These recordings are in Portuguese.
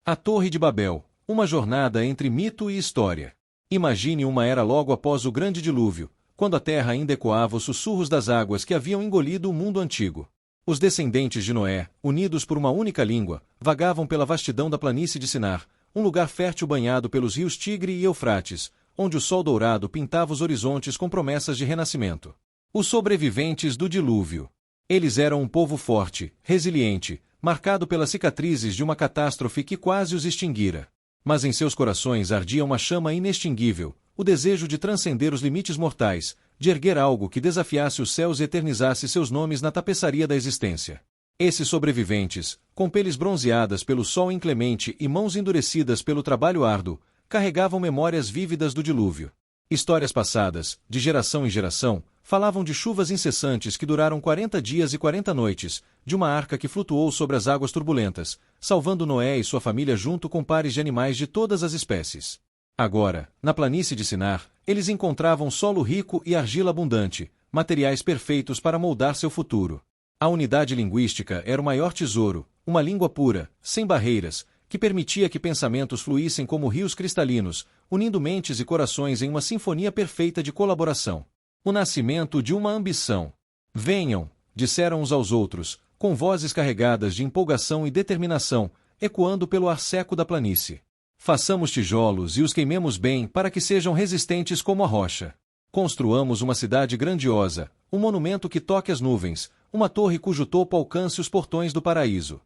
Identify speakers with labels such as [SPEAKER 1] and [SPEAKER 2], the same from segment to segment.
[SPEAKER 1] A Torre de Babel, uma jornada entre mito e história. Imagine uma era logo após o grande dilúvio, quando a terra ainda ecoava os sussurros das águas que haviam engolido o mundo antigo. Os descendentes de Noé, unidos por uma única língua, vagavam pela vastidão da planície de Sinar, um lugar fértil banhado pelos rios Tigre e Eufrates, onde o sol dourado pintava os horizontes com promessas de renascimento. Os sobreviventes do dilúvio. Eles eram um povo forte, resiliente, marcado pelas cicatrizes de uma catástrofe que quase os extinguira. Mas em seus corações ardia uma chama inextinguível, o desejo de transcender os limites mortais, de erguer algo que desafiasse os céus e eternizasse seus nomes na tapeçaria da existência. Esses sobreviventes, com peles bronzeadas pelo sol inclemente e mãos endurecidas pelo trabalho árduo, carregavam memórias vívidas do dilúvio. Histórias passadas, de geração em geração, falavam de chuvas incessantes que duraram 40 dias e 40 noites, de uma arca que flutuou sobre as águas turbulentas, salvando Noé e sua família junto com pares de animais de todas as espécies. Agora, na planície de Sinar, eles encontravam solo rico e argila abundante, materiais perfeitos para moldar seu futuro. A unidade linguística era o maior tesouro, uma língua pura, sem barreiras, que permitia que pensamentos fluíssem como rios cristalinos, unindo mentes e corações em uma sinfonia perfeita de colaboração. O nascimento de uma ambição. Venham, disseram uns aos outros, com vozes carregadas de empolgação e determinação, ecoando pelo ar seco da planície. Façamos tijolos e os queimemos bem para que sejam resistentes como a rocha. Construamos uma cidade grandiosa, um monumento que toque as nuvens, uma torre cujo topo alcance os portões do paraíso.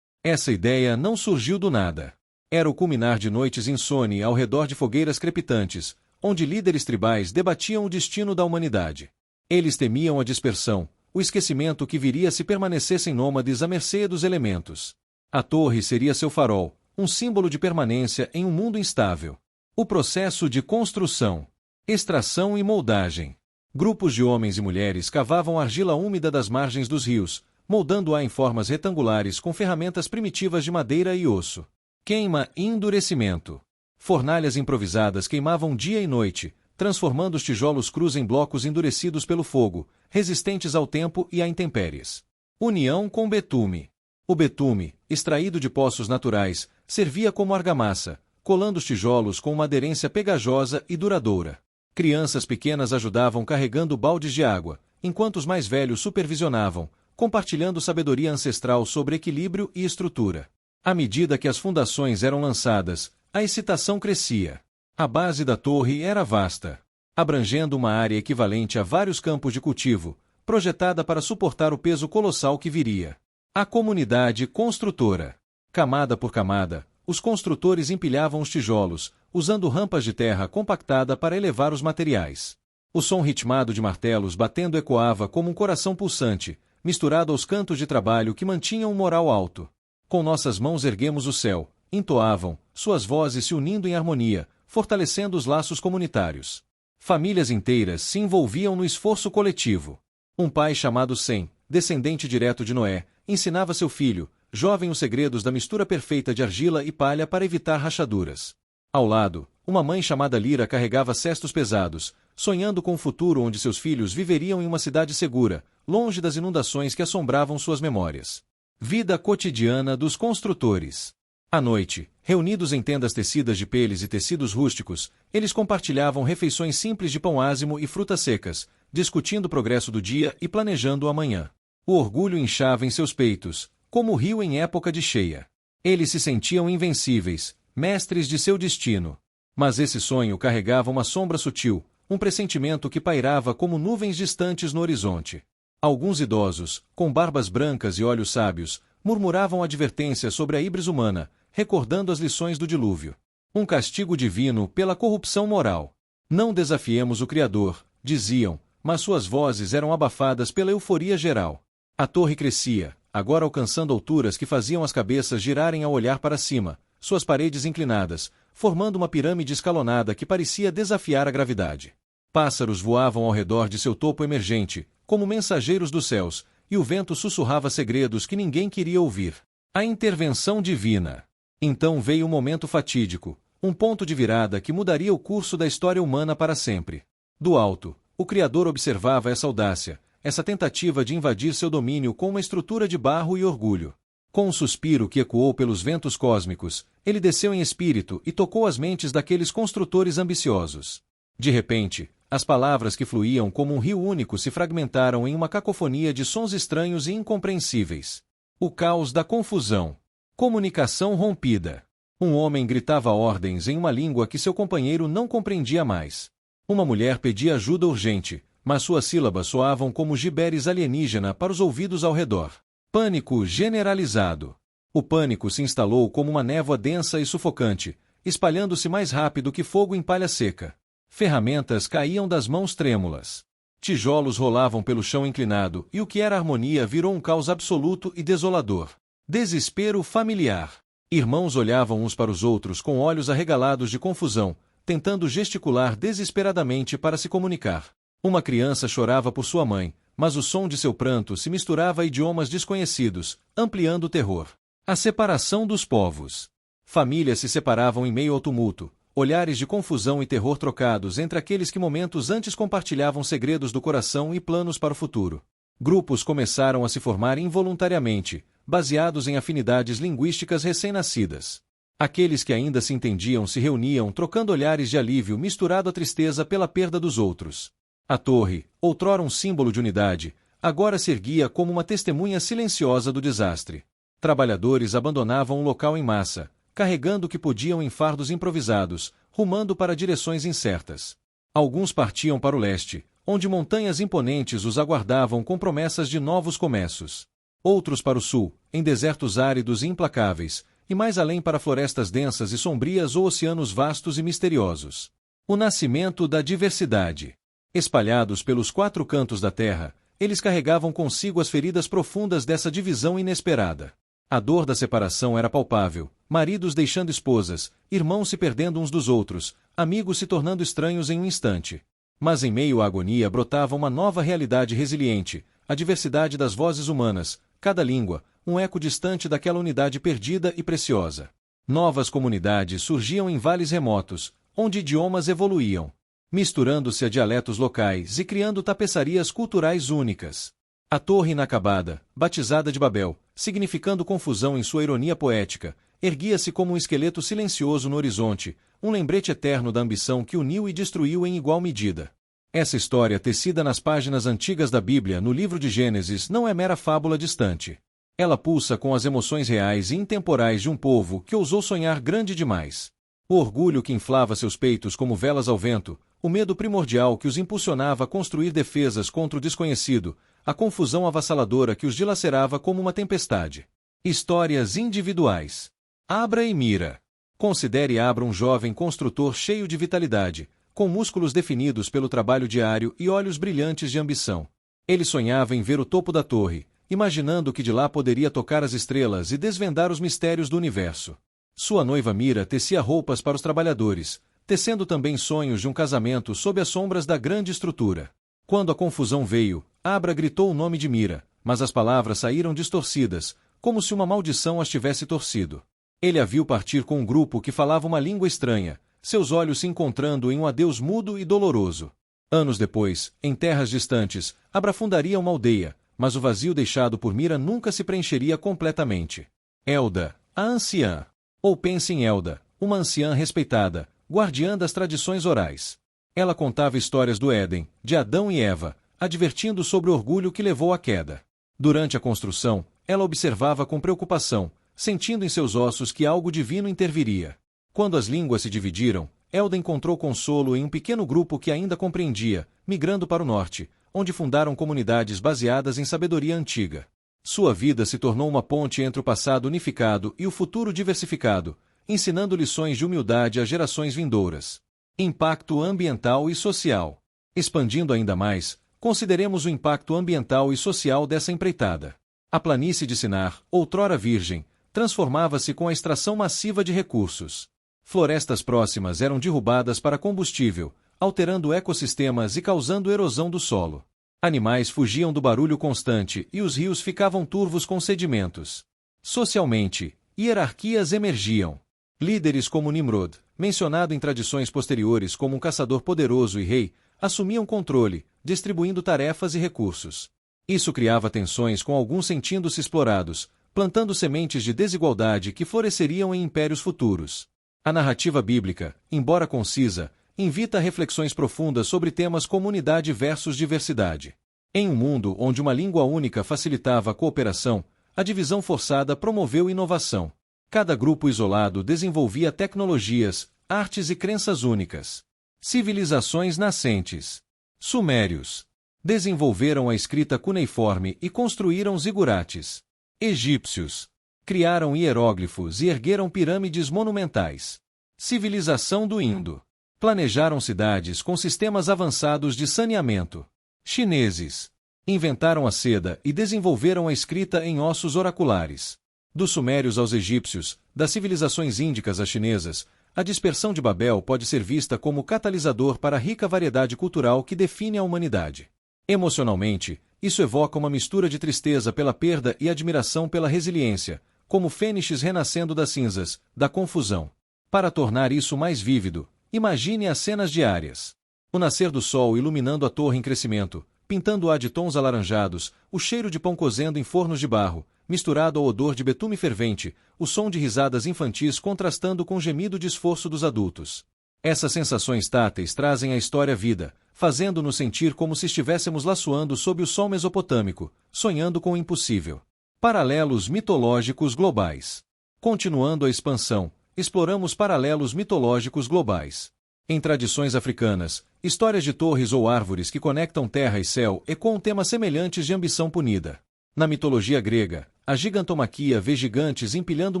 [SPEAKER 1] Essa ideia não surgiu do nada. Era o culminar de noites insone ao redor de fogueiras crepitantes, onde líderes tribais debatiam o destino da humanidade. Eles temiam a dispersão, o esquecimento que viria se permanecessem nômades à mercê dos elementos. A torre seria seu farol, um símbolo de permanência em um mundo instável. O processo de construção, extração e moldagem. Grupos de homens e mulheres cavavam a argila úmida das margens dos rios, moldando-a em formas retangulares com ferramentas primitivas de madeira e osso. Queima e endurecimento. Fornalhas improvisadas queimavam dia e noite, transformando os tijolos crus em blocos endurecidos pelo fogo, resistentes ao tempo e a intempéries. União com betume. O betume, extraído de poços naturais, servia como argamassa, colando os tijolos com uma aderência pegajosa e duradoura. Crianças pequenas ajudavam carregando baldes de água, enquanto os mais velhos supervisionavam, compartilhando sabedoria ancestral sobre equilíbrio e estrutura. À medida que as fundações eram lançadas, a excitação crescia. A base da torre era vasta, abrangendo uma área equivalente a vários campos de cultivo, projetada para suportar o peso colossal que viria. A comunidade construtora. Camada por camada, os construtores empilhavam os tijolos, usando rampas de terra compactada para elevar os materiais. O som ritmado de martelos batendo ecoava como um coração pulsante, misturado aos cantos de trabalho que mantinham o moral alto. Com nossas mãos erguemos o céu, entoavam, suas vozes se unindo em harmonia, fortalecendo os laços comunitários. Famílias inteiras se envolviam no esforço coletivo. Um pai chamado Sem, descendente direto de Noé, ensinava seu filho, jovem, os segredos da mistura perfeita de argila e palha para evitar rachaduras. Ao lado, uma mãe chamada Lira carregava cestos pesados, sonhando com um futuro onde seus filhos viveriam em uma cidade segura, longe das inundações que assombravam suas memórias. Vida cotidiana dos construtores. À noite, reunidos em tendas tecidas de peles e tecidos rústicos, eles compartilhavam refeições simples de pão ázimo e frutas secas, discutindo o progresso do dia e planejando o amanhã. O orgulho inchava em seus peitos, como o rio em época de cheia. Eles se sentiam invencíveis, mestres de seu destino. Mas esse sonho carregava uma sombra sutil, um pressentimento que pairava como nuvens distantes no horizonte. Alguns idosos, com barbas brancas e olhos sábios, murmuravam advertências sobre a híbris humana, recordando as lições do dilúvio. Um castigo divino pela corrupção moral. Não desafiemos o Criador, diziam, mas suas vozes eram abafadas pela euforia geral. A torre crescia, agora alcançando alturas que faziam as cabeças girarem ao olhar para cima, suas paredes inclinadas, formando uma pirâmide escalonada que parecia desafiar a gravidade. Pássaros voavam ao redor de seu topo emergente, como mensageiros dos céus, e o vento sussurrava segredos que ninguém queria ouvir. A intervenção divina. Então veio um momento fatídico, um ponto de virada que mudaria o curso da história humana para sempre. Do alto, o Criador observava essa audácia, essa tentativa de invadir seu domínio com uma estrutura de barro e orgulho. Com um suspiro que ecoou pelos ventos cósmicos, ele desceu em espírito e tocou as mentes daqueles construtores ambiciosos. De repente, as palavras que fluíam como um rio único se fragmentaram em uma cacofonia de sons estranhos e incompreensíveis. O caos da confusão. Comunicação rompida. Um homem gritava ordens em uma língua que seu companheiro não compreendia mais. Uma mulher pedia ajuda urgente, mas suas sílabas soavam como giberes alienígena para os ouvidos ao redor. Pânico generalizado. O pânico se instalou como uma névoa densa e sufocante, espalhando-se mais rápido que fogo em palha seca. Ferramentas caíam das mãos trêmulas. Tijolos rolavam pelo chão inclinado e o que era harmonia virou um caos absoluto e desolador. Desespero familiar. Irmãos olhavam uns para os outros com olhos arregalados de confusão, tentando gesticular desesperadamente para se comunicar. Uma criança chorava por sua mãe, mas o som de seu pranto se misturava a idiomas desconhecidos, ampliando o terror. A separação dos povos. Famílias se separavam em meio ao tumulto, olhares de confusão e terror trocados entre aqueles que momentos antes compartilhavam segredos do coração e planos para o futuro. Grupos começaram a se formar involuntariamente, baseados em afinidades linguísticas recém-nascidas. Aqueles que ainda se entendiam se reuniam trocando olhares de alívio misturado à tristeza pela perda dos outros. A torre, outrora um símbolo de unidade, agora se erguia como uma testemunha silenciosa do desastre. Trabalhadores abandonavam o local em massa, carregando o que podiam em fardos improvisados, rumando para direções incertas. Alguns partiam para o leste, onde montanhas imponentes os aguardavam com promessas de novos começos. Outros para o sul, em desertos áridos e implacáveis, e mais além para florestas densas e sombrias ou oceanos vastos e misteriosos. O nascimento da diversidade. Espalhados pelos quatro cantos da terra, eles carregavam consigo as feridas profundas dessa divisão inesperada. A dor da separação era palpável, maridos deixando esposas, irmãos se perdendo uns dos outros, amigos se tornando estranhos em um instante. Mas em meio à agonia brotava uma nova realidade resiliente, a diversidade das vozes humanas, cada língua, um eco distante daquela unidade perdida e preciosa. Novas comunidades surgiam em vales remotos, onde idiomas evoluíam, misturando-se a dialetos locais e criando tapeçarias culturais únicas. A torre inacabada, batizada de Babel, significando confusão em sua ironia poética, erguia-se como um esqueleto silencioso no horizonte, um lembrete eterno da ambição que uniu e destruiu em igual medida. Essa história tecida nas páginas antigas da Bíblia no livro de Gênesis não é mera fábula distante. Ela pulsa com as emoções reais e intemporais de um povo que ousou sonhar grande demais. O orgulho que inflava seus peitos como velas ao vento, o medo primordial que os impulsionava a construir defesas contra o desconhecido, a confusão avassaladora que os dilacerava como uma tempestade. Histórias individuais. Abra e Mira. Considere Abra um jovem construtor cheio de vitalidade, com músculos definidos pelo trabalho diário e olhos brilhantes de ambição. Ele sonhava em ver o topo da torre, imaginando que de lá poderia tocar as estrelas e desvendar os mistérios do universo. Sua noiva Mira tecia roupas para os trabalhadores, tecendo também sonhos de um casamento sob as sombras da grande estrutura. Quando a confusão veio, Abra gritou o nome de Mira, mas as palavras saíram distorcidas, como se uma maldição as tivesse torcido. Ele a viu partir com um grupo que falava uma língua estranha, seus olhos se encontrando em um adeus mudo e doloroso. Anos depois, em terras distantes, Abra fundaria uma aldeia, mas o vazio deixado por Mira nunca se preencheria completamente. Elda, a anciã. Ou pense em Elda, uma anciã respeitada, guardiã das tradições orais. Ela contava histórias do Éden, de Adão e Eva, advertindo sobre o orgulho que levou à queda. Durante a construção, ela observava com preocupação, sentindo em seus ossos que algo divino interviria. Quando as línguas se dividiram, Elda encontrou consolo em um pequeno grupo que ainda compreendia, migrando para o norte, onde fundaram comunidades baseadas em sabedoria antiga. Sua vida se tornou uma ponte entre o passado unificado e o futuro diversificado, ensinando lições de humildade às gerações vindouras. Impacto ambiental e social. Expandindo ainda mais, consideremos o impacto ambiental e social dessa empreitada. A planície de Sinar, outrora virgem, transformava-se com a extração massiva de recursos. Florestas próximas eram derrubadas para combustível, alterando ecossistemas e causando erosão do solo. Animais fugiam do barulho constante e os rios ficavam turvos com sedimentos. Socialmente, hierarquias emergiam. Líderes como Nimrod, mencionado em tradições posteriores como um caçador poderoso e rei, assumiam controle, distribuindo tarefas e recursos. Isso criava tensões com alguns sentindo-se explorados, plantando sementes de desigualdade que floresceriam em impérios futuros. A narrativa bíblica, embora concisa, invita a reflexões profundas sobre temas como unidade versus diversidade. Em um mundo onde uma língua única facilitava a cooperação, a divisão forçada promoveu inovação. Cada grupo isolado desenvolvia tecnologias, artes e crenças únicas. Civilizações nascentes. Sumérios desenvolveram a escrita cuneiforme e construíram zigurates. Egípcios criaram hieróglifos e ergueram pirâmides monumentais. Civilização do Indo planejaram cidades com sistemas avançados de saneamento. Chineses inventaram a seda e desenvolveram a escrita em ossos oraculares. Dos sumérios aos egípcios, das civilizações índicas às chinesas, a dispersão de Babel pode ser vista como catalisador para a rica variedade cultural que define a humanidade. Emocionalmente, isso evoca uma mistura de tristeza pela perda e admiração pela resiliência, como fênixes renascendo das cinzas, da confusão. Para tornar isso mais vívido, imagine as cenas diárias. O nascer do sol iluminando a torre em crescimento, pintando-a de tons alaranjados, o cheiro de pão cozendo em fornos de barro, misturado ao odor de betume fervente, o som de risadas infantis contrastando com o gemido de esforço dos adultos. Essas sensações táteis trazem à história vida, fazendo-nos sentir como se estivéssemos laçoando sob o sol mesopotâmico, sonhando com o impossível. Paralelos mitológicos globais. Continuando a expansão, exploramos paralelos mitológicos globais. Em tradições africanas, histórias de torres ou árvores que conectam terra e céu ecoam temas semelhantes de ambição punida. Na mitologia grega, a gigantomaquia vê gigantes empilhando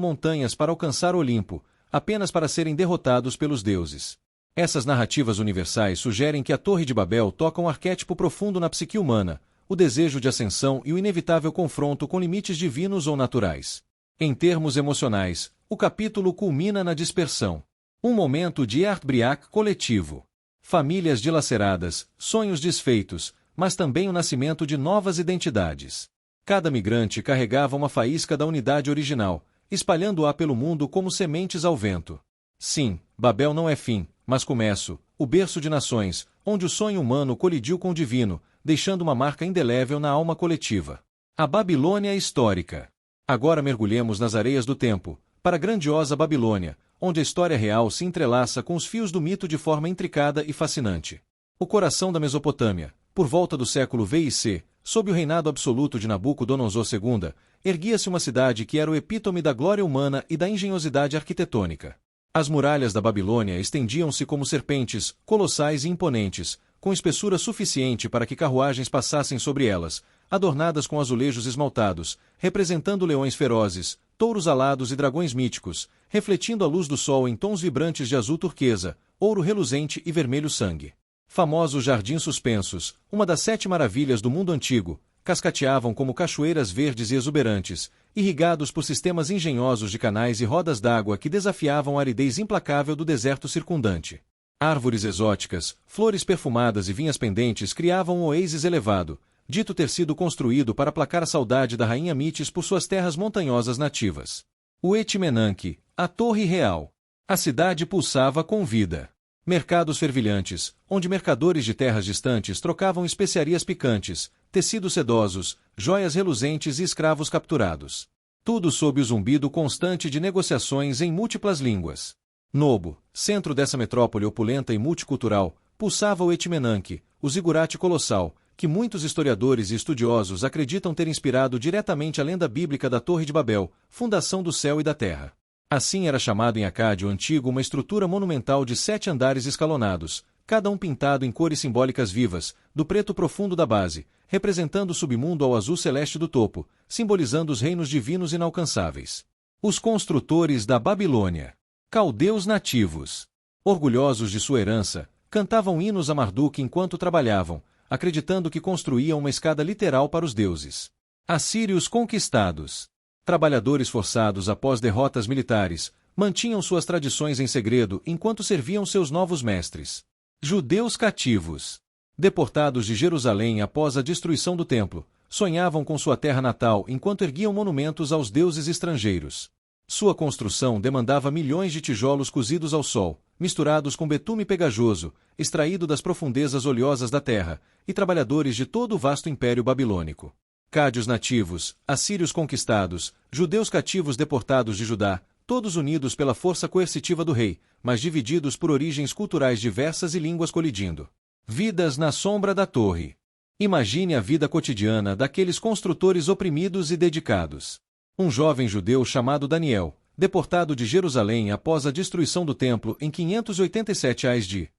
[SPEAKER 1] montanhas para alcançar o Olimpo, apenas para serem derrotados pelos deuses. Essas narrativas universais sugerem que a Torre de Babel toca um arquétipo profundo na psique humana, o desejo de ascensão e o inevitável confronto com limites divinos ou naturais. Em termos emocionais, o capítulo culmina na dispersão. Um momento de heartbreak coletivo. Famílias dilaceradas, sonhos desfeitos, mas também o nascimento de novas identidades. Cada migrante carregava uma faísca da unidade original, espalhando-a pelo mundo como sementes ao vento. Sim, Babel não é fim, mas começo, o berço de nações, onde o sonho humano colidiu com o divino, deixando uma marca indelével na alma coletiva. A Babilônia histórica. Agora mergulhemos nas areias do tempo, para a grandiosa Babilônia, onde a história real se entrelaça com os fios do mito de forma intricada e fascinante. O coração da Mesopotâmia, por volta do século V e C, sob o reinado absoluto de Nabucodonosor II, erguia-se uma cidade que era o epítome da glória humana e da engenhosidade arquitetônica. As muralhas da Babilônia estendiam-se como serpentes, colossais e imponentes, com espessura suficiente para que carruagens passassem sobre elas, adornadas com azulejos esmaltados, representando leões ferozes, touros alados e dragões míticos, refletindo a luz do sol em tons vibrantes de azul turquesa, ouro reluzente e vermelho sangue. Famosos jardins suspensos, uma das 7 maravilhas do mundo antigo, cascateavam como cachoeiras verdes e exuberantes, irrigados por sistemas engenhosos de canais e rodas d'água que desafiavam a aridez implacável do deserto circundante. Árvores exóticas, flores perfumadas e vinhas pendentes criavam um oásis elevado, dito ter sido construído para aplacar a saudade da rainha Mitis por suas terras montanhosas nativas. O Etmenanque, a Torre Real. A cidade pulsava com vida. Mercados fervilhantes, onde mercadores de terras distantes trocavam especiarias picantes, tecidos sedosos, joias reluzentes e escravos capturados. Tudo sob o zumbido constante de negociações em múltiplas línguas. Nobo, centro dessa metrópole opulenta e multicultural, pulsava o Etmenanque, o zigurate colossal, que muitos historiadores e estudiosos acreditam ter inspirado diretamente a lenda bíblica da Torre de Babel, fundação do céu e da terra. Assim era chamado em acádio antigo uma estrutura monumental de 7 andares escalonados, cada um pintado em cores simbólicas vivas, do preto profundo da base, representando o submundo ao azul celeste do topo, simbolizando os reinos divinos inalcançáveis. Os construtores da Babilônia. Caldeus nativos. Orgulhosos de sua herança, cantavam hinos a Marduk enquanto trabalhavam, acreditando que construíam uma escada literal para os deuses. Assírios conquistados. Trabalhadores forçados após derrotas militares, mantinham suas tradições em segredo enquanto serviam seus novos mestres. Judeus cativos. Deportados de Jerusalém após a destruição do templo, sonhavam com sua terra natal enquanto erguiam monumentos aos deuses estrangeiros. Sua construção demandava milhões de tijolos cozidos ao sol, misturados com betume pegajoso, extraído das profundezas oleosas da terra, e trabalhadores de todo o vasto império babilônico. Cádios nativos, assírios conquistados, judeus cativos deportados de Judá, todos unidos pela força coercitiva do rei, mas divididos por origens culturais diversas e línguas colidindo. Vidas na sombra da torre. Imagine a vida cotidiana daqueles construtores oprimidos e dedicados. Um jovem judeu chamado Daniel, deportado de Jerusalém após a destruição do templo em 587 a.C.,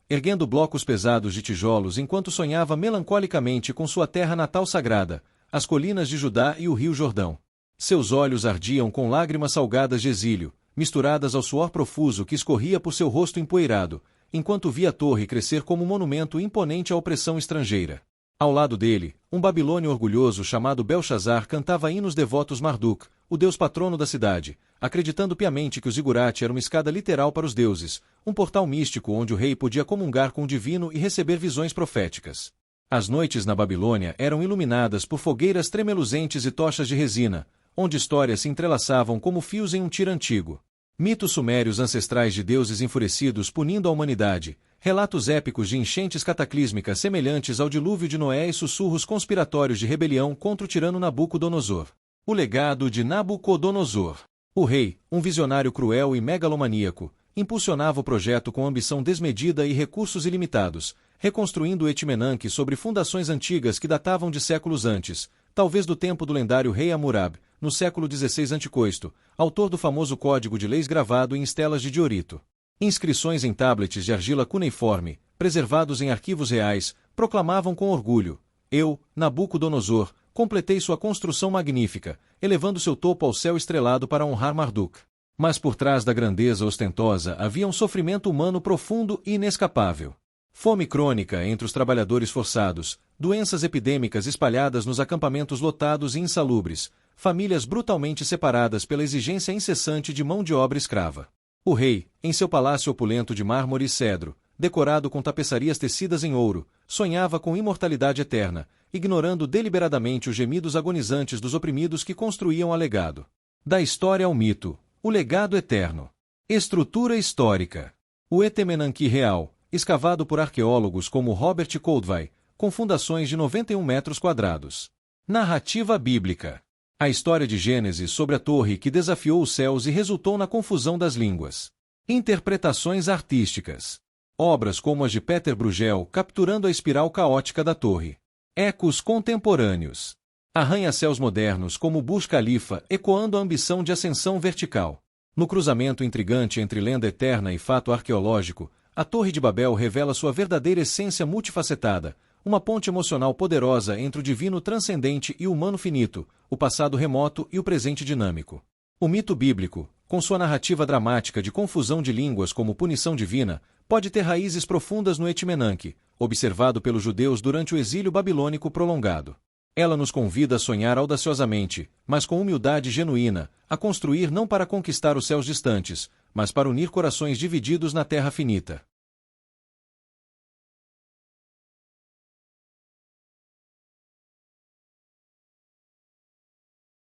[SPEAKER 1] erguendo blocos pesados de tijolos enquanto sonhava melancolicamente com sua terra natal sagrada, as colinas de Judá e o rio Jordão. Seus olhos ardiam com lágrimas salgadas de exílio, misturadas ao suor profuso que escorria por seu rosto empoeirado, enquanto via a torre crescer como um monumento imponente à opressão estrangeira. Ao lado dele, um babilônio orgulhoso chamado Belshazar cantava hinos devotos Marduk, o deus patrono da cidade, acreditando piamente que o zigurate era uma escada literal para os deuses, um portal místico onde o rei podia comungar com o divino e receber visões proféticas. As noites na Babilônia eram iluminadas por fogueiras tremeluzentes e tochas de resina, onde histórias se entrelaçavam como fios em um tiro antigo. Mitos sumérios ancestrais de deuses enfurecidos punindo a humanidade, relatos épicos de enchentes cataclísmicas semelhantes ao dilúvio de Noé e sussurros conspiratórios de rebelião contra o tirano Nabucodonosor. O legado de Nabucodonosor. O rei, um visionário cruel e megalomaníaco, impulsionava o projeto com ambição desmedida e recursos ilimitados, reconstruindo o Etmenanque sobre fundações antigas que datavam de séculos antes, talvez do tempo do lendário rei Hammurabi, no século XVI a.C., autor do famoso Código de Leis gravado em estelas de diorito. Inscrições em tablets de argila cuneiforme, preservados em arquivos reais, proclamavam com orgulho: eu, Nabucodonosor, completei sua construção magnífica, elevando seu topo ao céu estrelado para honrar Marduk. Mas por trás da grandeza ostentosa havia um sofrimento humano profundo e inescapável. Fome crônica entre os trabalhadores forçados, doenças epidêmicas espalhadas nos acampamentos lotados e insalubres, famílias brutalmente separadas pela exigência incessante de mão de obra escrava. O rei, em seu palácio opulento de mármore e cedro, decorado com tapeçarias tecidas em ouro, sonhava com imortalidade eterna, ignorando deliberadamente os gemidos agonizantes dos oprimidos que construíam a legado. Da história ao mito, o legado eterno. Estrutura histórica. O Etemenanque real, escavado por arqueólogos como Robert Koldewey, com fundações de 91 metros quadrados. Narrativa bíblica. A história de Gênesis sobre a torre que desafiou os céus e resultou na confusão das línguas. Interpretações artísticas. Obras como as de Peter Bruegel capturando a espiral caótica da torre. Ecos contemporâneos. Arranha-céus modernos como o Burj Khalifa ecoando a ambição de ascensão vertical. No cruzamento intrigante entre lenda eterna e fato arqueológico, a Torre de Babel revela sua verdadeira essência multifacetada, uma ponte emocional poderosa entre o divino transcendente e o humano finito, o passado remoto e o presente dinâmico. O mito bíblico, com sua narrativa dramática de confusão de línguas como punição divina, pode ter raízes profundas no Etmenanque, observado pelos judeus durante o exílio babilônico prolongado. Ela nos convida a sonhar audaciosamente, mas com humildade genuína, a construir não para conquistar os céus distantes, mas para unir corações divididos na terra finita.